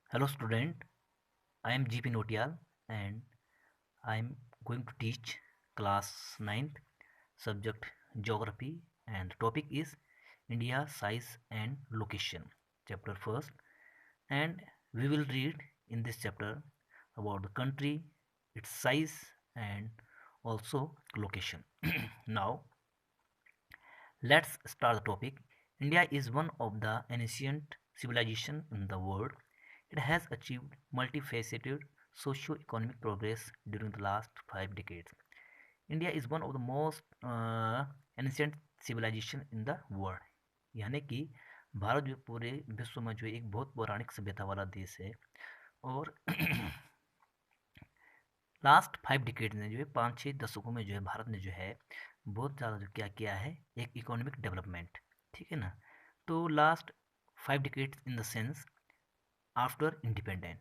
Hello student, I am GP Notial and I am going to teach class 9th subject geography and the topic is India size and location chapter first, and we will read in this chapter about the country, its size and also location. Now let's start the topic. India is one of the ancient civilizations in the world. It has achieved multifaceted socio-economic progress during the last 5 decades. India is one of the most ancient civilisation in the world, यानी कि भारत जो पूरे विश्व में जो एक बहुत पौराणिक सभ्यता वाला देश है। और लास्ट 5 डिकेड में जो है 5-6 दशकों में जो है भारत ने जो है बहुत ज़्यादा जो क्या किया है, एक इकोनॉमिक डेवलपमेंट, ठीक है ना। तो last 5 decades in the sense after independent,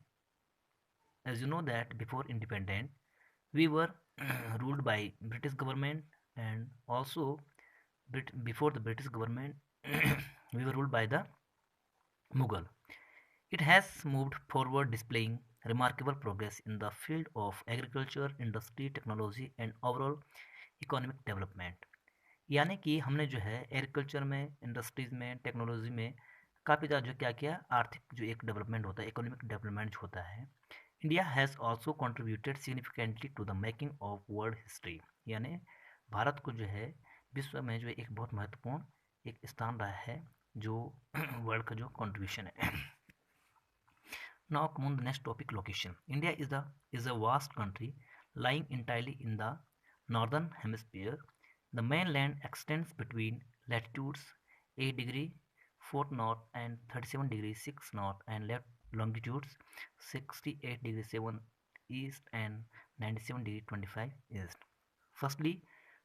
as you know that before independent we were ruled by British government, and also before the British government we were ruled by the Mughal. It has moved forward, displaying remarkable progress in the field of agriculture, industry, technology and overall economic development. यानी कि हमने जो है agriculture में, industries में, technology में काफ़ी ज़्यादा जो क्या किया, आर्थिक जो एक डेवलपमेंट होता है, इकोनॉमिक डेवलपमेंट जो होता है। India has also contributed significantly to the making of world history, यानी भारत को जो है विश्व में जो एक बहुत महत्वपूर्ण एक स्थान रहा है जो वर्ल्ड का जो कंट्रीब्यूशन है। Now come on the next topic, location. India is a vast country lying entirely in the northern hemisphere. The mainland extends between latitudes 8 degree 4 north and 37 degree 6 north, and longitudes 68 degree 7 east and 97 degree 25 east. Firstly,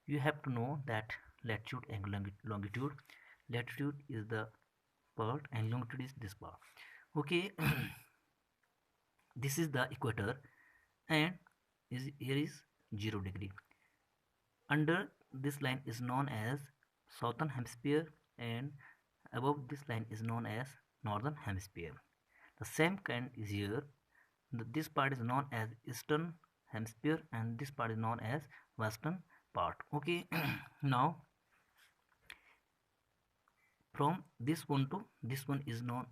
you have to know that latitude and longitude. Latitude is the part and longitude is this part. Okay. This is the equator, and here is 0 degree. Under this line is known as southern hemisphere, and above this line is known as northern hemisphere. The same kind is here. This part is known as eastern hemisphere and this part is known as western part. Okay. Now from this one to this one is known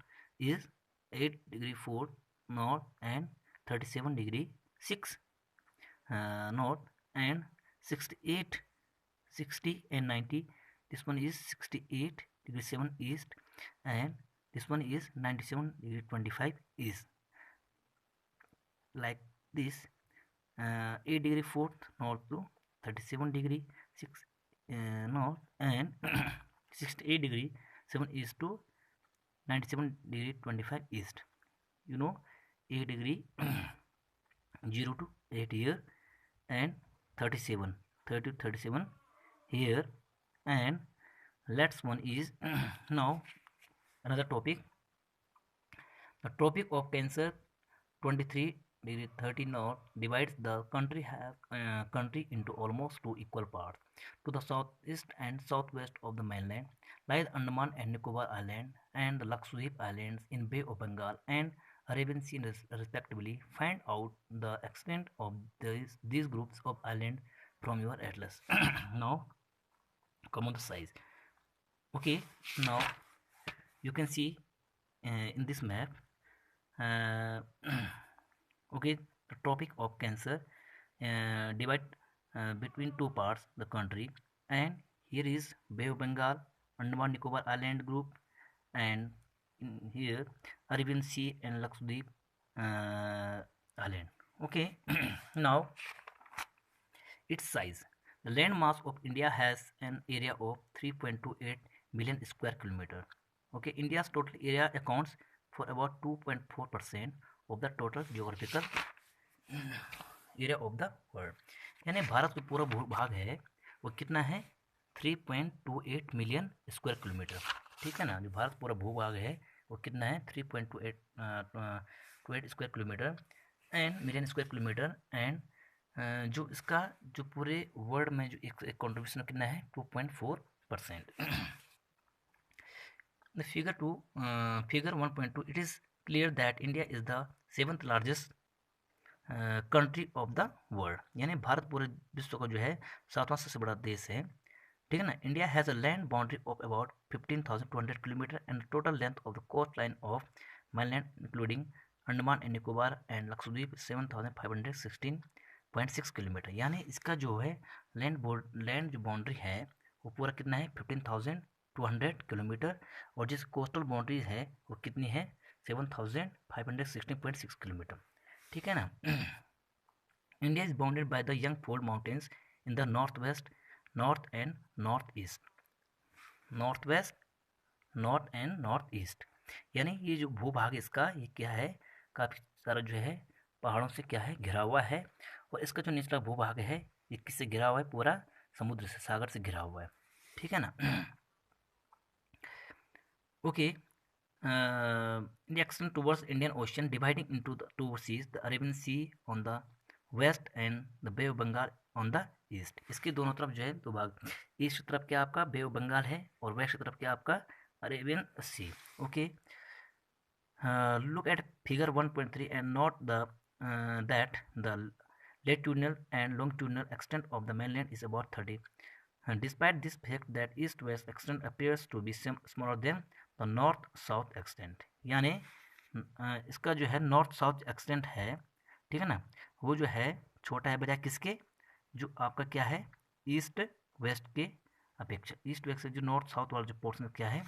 is 8 degree 4 north and 37 degree 6 north, and 68 60 and 90. This one is 68 degree 7 east, and this one is 97 degree 25 east, like this. 8 degree 4th north to 37 degree 6 north, and 68 degree 7 east to 97 degree 25 east. You know, 8 degree 0 to 8 here, and 37 30 to 37 here, and last one is now another topic. The Tropic of Cancer 23 degree 30 north divides the country into almost two equal parts. To the southeast and southwest of the mainland lies Andaman and Nicobar Island and the Lakshadweep Islands in Bay of Bengal and Arabian Sea respectively. Find out the extent of these groups of islands from your atlas. Now come on the size. Okay, now you can see in this map. uh, okay, the Tropic of Cancer divide between two parts the country, and here is Bay of Bengal, Andaman Nicobar Island group, and here Arabian Sea and Lakshadweep Island. Okay. Now its size. The land mass of India has an area of 3.28 million square kilometer. Okay, India's total area accounts for about 2.4% of the total geographical area of the world, यानी भारत का पूरा भूभाग है वो कितना है, 3.28 million square kilometre, ठीक है ना। जो भारत पूरा भूभाग है वो कितना है, 3.28 square kilometre and million square kilometre, and जो इसका जो पूरे वर्ल्ड में जो एक कंट्रीब्यूशन कितना है, 2.4%. The figure 1.2, it is clear that India is the 7th largest country of the world, यानी भारत पूरे विश्व का जो है 7वां सबसे बड़ा देश है, ठीक है ना। India has a land boundary of about 15,200 kilometre and total length of the coast line of mainland including Andaman and Nicobar and Lakshadweep 7,516.6 kilometre, यानी इसका जो है लैंड जो बाउंड्री है वो पूरा कितना है 15,200 किलोमीटर, और जिस कोस्टल बाउंड्री है वो कितनी है 7,516.6 किलोमीटर, ठीक है ना। India is bounded by the young fold mountains in the north west, north and north east, north west, north and north east, यानी ये जो भूभाग इसका ये क्या है काफ़ी सारा जो है पहाड़ों से क्या है घिरा हुआ है, और इसका जो निचला भूभाग है ये किससे घिरा हुआ है, पूरा समुद्र से, सागर से घिरा हुआ है, ठीक है ना। Okay, India extend towards Indian Ocean dividing into the two seas, the Arabian Sea on the west and the Bay of Bengal on the east, इसके दोनों तरफ जो है दो भाग, ईस्ट की तरफ क्या आपका बे ऑफ बंगाल है और वेस्ट की तरफ क्या आपका Arabian Sea. Okay, look at figure 1.3 and note that the latitudinal and longitudinal extent of the mainland is about 30. Despite this fact that east-west extent appears to be smaller than the north-south extent, यानी इसका जो है north south extent है, ठीक है ना, वो जो है छोटा है बजाय किसके, जो आपका क्या है ईस्ट वेस्ट के अपेक्षा, ईस्ट वेस्ट से जो नॉर्थ साउथ वाला जो पोर्शन क्या है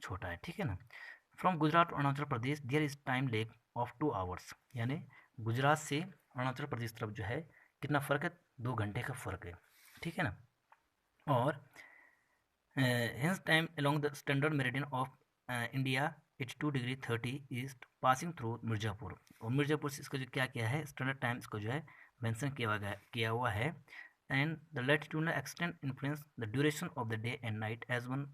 छोटा है, ठीक है ना। From Gujarat to Arunachal Pradesh there is time lag of 2 hours, यानी गुजरात से अरुणाचल प्रदेश तरफ जो है कितना फ़र्क है 2 घंटे का फ़र्क है, ठीक है ना। और hence time along the standard meridian of India 82 degree 30 east passing through Mirzapur, और मिर्ज़ापुर से इसका जो क्या है स्टैंडर्ड टाइम इसको जो है मेंशन किया हुआ है। And the latitudinal extent influence the duration of the day and night as one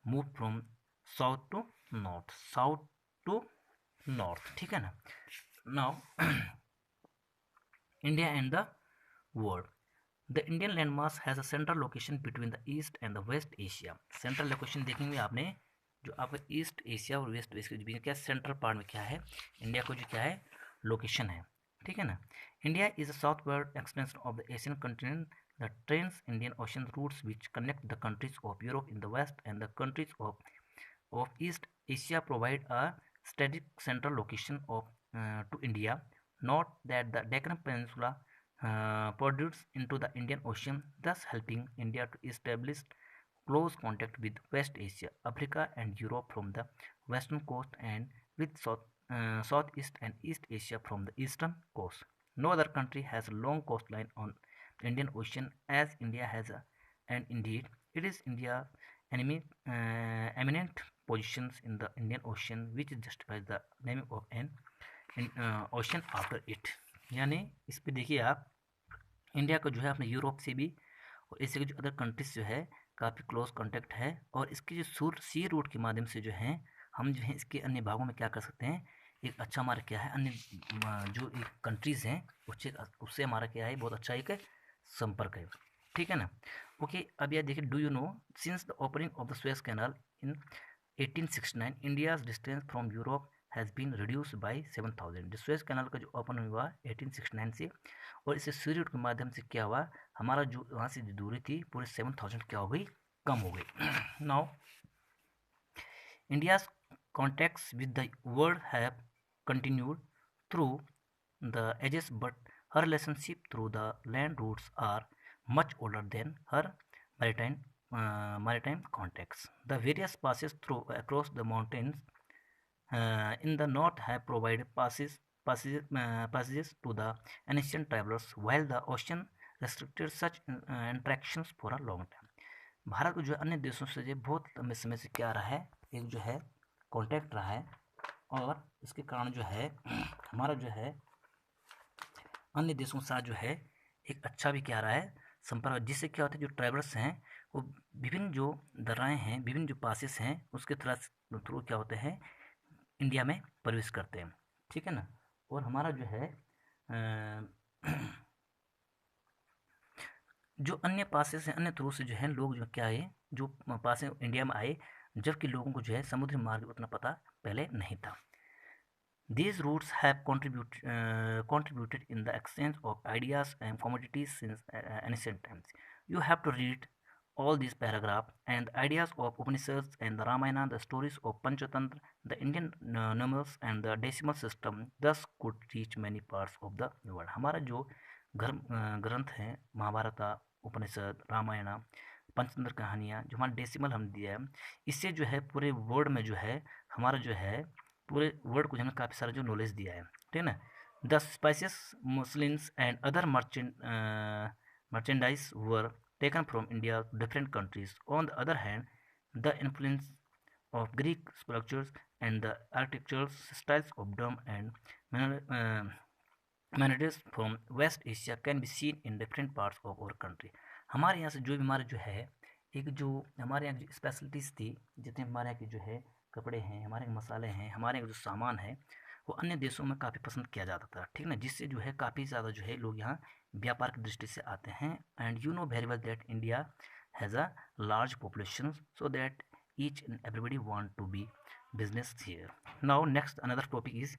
move from south to north, south to north, ठीक है ना। Now India and the world, the Indian landmass has a central location between the East and the West Asia, central location देखेंगे आपने जो आपका east Asia और waste के बीच क्या सेंट्रल पार्ट में क्या है इंडिया को जो क्या है लोकेशन है, ठीक है ना। India is a southward extension of the Asian continent, the trans Indian Ocean routes which connect the countries of Europe in the west and the countries of East Asia provide a strategic central location to India. Note that the Deccan Peninsula protrudes into the Indian Ocean, thus helping India to establish close contact with West Asia, Africa and Europe from the western coast and with Southeast and East Asia from the eastern coast. No other country has a long coastline on the Indian Ocean as India has and indeed it is India's eminent positions in the Indian Ocean which justifies the naming of an ocean after it, यानी इस पे देखिए आप India का जो है अपने Europe से भी और एशिया के जो अदर कंट्रीज जो है काफ़ी क्लोज कांटेक्ट है, और इसके जो सी रूट के माध्यम से जो है हम जो है इसके अन्य भागों में क्या कर सकते हैं, एक अच्छा हमारा क्या है अन्य जो एक कंट्रीज़ हैं उससे हमारा क्या है बहुत अच्छा एक संपर्क है, ठीक है ना। ओके, अब यह देखिए do you know since the opening of the Suez Canal in 1869 India's distance from Europe has been reduce by 7000, जो सुएज कैनाल का जो ओपन हुआ 1869 से, और इससे सी रूट के माध्यम से क्या हुआ हमारा जो वहाँ से जो दूरी थी पूरे 7000 क्या हो गई कम हो गई। Now India's contacts with the world have continued through the ages but her relationship through the land routes are much older than her maritime contacts. The various passes across the mountains in the north have provided passages to the ancient travelers, while the ocean restricted such interactions for a long time. Bharat को जो अन्य देशों से जो बहुत लंबे समय से क्या रहा है एक जो है कॉन्टैक्ट रहा है, और इसके कारण जो है हमारा जो है अन्य देशों के साथ जो है एक अच्छा भी क्या रहा है संपर्क, जिससे क्या होता है जो ट्रैवलर्स हैं वो विभिन्न जो दर्राएँ हैं विभिन्न जो पासेस हैं उसके थ्रू क्या होते हैं इंडिया में प्रवेश करते हैं, ठीक है ना। और हमारा जो है जो अन्य पासेस हैं अन्य थ्रू से जो है लोग जो क्या आए जो पासे इंडिया में आए, जबकि लोगों को जो है समुद्री मार्ग उतना पता पहले नहीं था। These routes have contributed in the exchange of ideas and commodities since ancient times. You have to read all these paragraphs and the ideas of Upanishads and the Ramayana, the stories of Panchatantra, the Indian numerals and the decimal system thus could reach many parts of the world. हमारा जो ग्रंथ है महाभारत, उपनिषद, रामायण, पंचतंत्र कहानियाँ, जो हमारा decimal हम दिया है, इससे जो है पूरे वर्ल्ड में जो है हमारा जो है पूरे वर्ल्ड को जो है काफ़ी सारा जो नॉलेज दिया है, ठीक है ना. The spices, Muslims and other merchandise were taken from India to different countries. On the other hand, the influence of Greek sculptures and the architectural styles of Dome and Manners from West Asia can be seen in different parts of our country. हमारे यहाँ से जो भी हमारे जो है एक जो हमारे यहाँ जो स्पेशलिटीज़ थी, जितने हमारे यहाँ के जो है कपड़े हैं, हमारे मसाले हैं, हमारे यहाँ जो सामान है, वो अन्य देशों में काफ़ी पसंद किया जाता था, ठीक ना, जिससे जो है काफ़ी ज़्यादा जो है लोग यहाँ व्यापार की दृष्टि से आते हैं. And you know very well that India has a large population, so that each and everybody want to be business here. Now next another topic is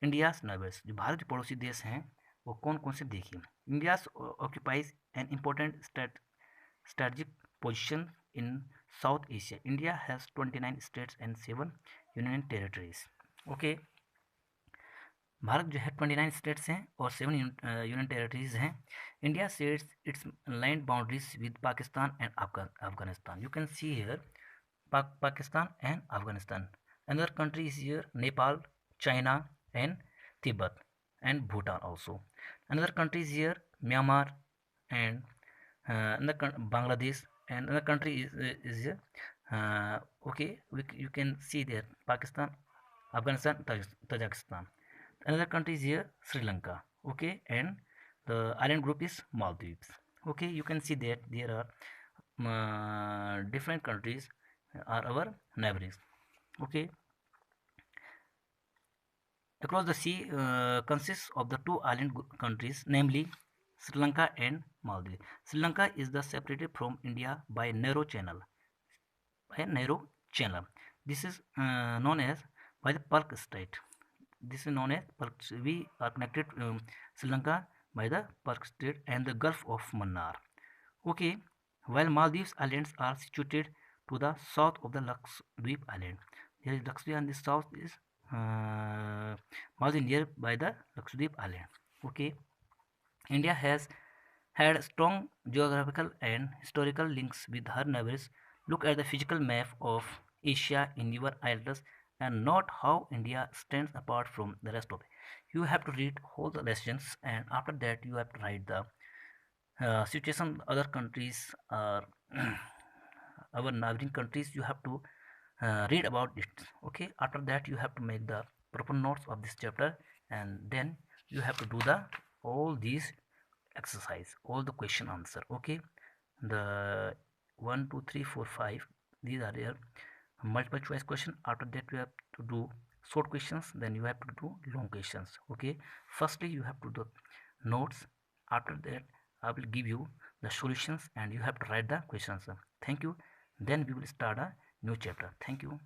India's neighbours. जो भारत के पड़ोसी देश हैं वो कौन कौन से देखिए. India occupies an important strategic position in South Asia. India has 29 states and 7 union territories. Okay, Bharat जो है 29 स्टेट्स हैं और 7 यूनियन टेरिटरीज हैं. India shares it's land boundaries with Pakistan and Afghanistan. You can see here Pakistan and Afghanistan. Another country is here Nepal, China and Tibet and Bhutan also. Another country is here Myanmar and Bangladesh, and another country is here. Okay, you can see there Pakistan, Afghanistan, Tajikistan. Another country is here Sri Lanka. Okay, and the island group is Maldives. Okay, you can see that there are different countries are our neighbors. Okay, across the sea consists of the two island countries, namely Sri Lanka and Maldives. Sri Lanka is the separated from India by a narrow channel. This is known as by the Palk Strait. This is known as Palk. We are connected Sri Lanka by the Palk Strait and the Gulf of Mannar. Okay, while Maldives Islands are situated to the south of the Lakshadweep Island. There is Lakshadweep and the south is Maldives near by the Lakshadweep Island. Okay, India has had strong geographical and historical links with her neighbors. Look at the physical map of Asia in your atlas and note how India stands apart from the rest of it. You have to read all the lessons, and after that you have to write the situation other countries are our neighboring countries. You have to read about it. Okay, after that you have to make the proper notes of this chapter, and then you have to do the all these exercise, all the question answer. Okay, the 1 2 3 4 5, these are their multiple choice question. After that you have to do short questions, then you have to do long questions. Okay, firstly you have to do notes. After that I will give you the solutions and you have to write the question answer. Thank you. Then we will start a new chapter. Thank you.